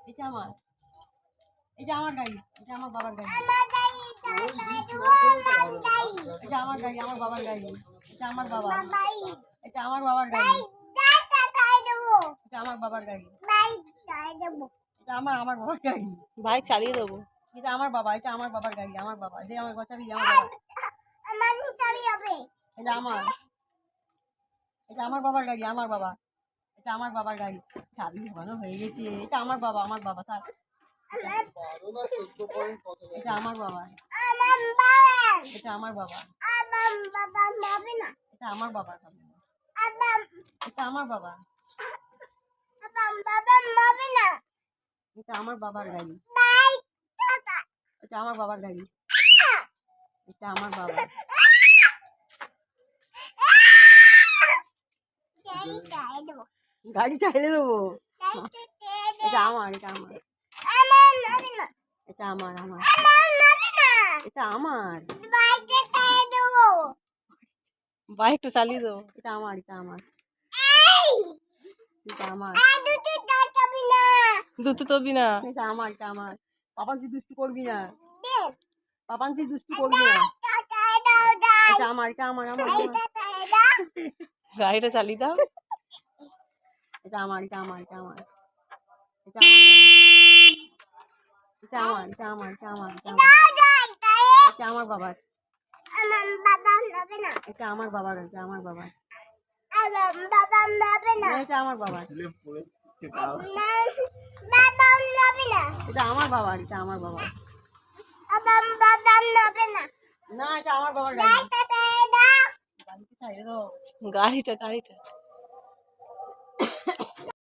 এটা আমার, এটা আমার গাড়ি, এটা আমার বাবার গাড়ি, এটা আমার গাড়ি, আমার বাবার গাড়ি, এটা আমার বাবা, এটা আমার বাবার গাড়ি, এটা আমার বাবার গাড়ি, এটা আমার বাবার গাড়ি, বাইক চালিয়ে দেবো। এটা আমার বাবা, এটা আমার বাবার গাড়ি, আমার বাবা, যে আমার বাচ্চা আমার বাবা, এটা আমার, এটা আমার বাবার গাড়ি, আমার বাবা, এটা আমার বাবার গাড়ি, চাবি ঘন হয়ে গেছে, এটা আমার বাবা, আমার বাবা, থাক, এটা আমার বাবা, এটা আমার বাবা, এটা আমার বাবা, এটা আমার বাবা, এটা আমার বাবার গাড়ি, এটা আমার বাবার গাড়ি, এটা আমার বাবা, গাড়ি চাইলে দেবো, এটা আমার, এটা আমার, এটা আমার, আমার, এটা আমার, বাইকটা চালিয়ে দেবো। এটা আমার, এটা আমার, এটা আমার, দুটো তবি না। এটা আমার, এটা আমার, পাপান তুই দুষ্টু করবি না, পাপান তুই দুষ্টু করবি না, এটা আমার, এটা আমার, আমার, গাড়িটা চালিয়ে দাও। এটা আমার, এটা আমার, এটা আমার, এটা আমার, এটা আমার, এটা আমার, এটা আমার, এটা আমার বাবার, এটা আমার বাবার, এটা আমার বাবার, এটা আমার বাবার, এটা আমার বাবার, এটা আমার বাবার, না এটা আমার বাবার গাড়ি, গাড়িতে ছাড়িয়ে দাও, গাড়িটা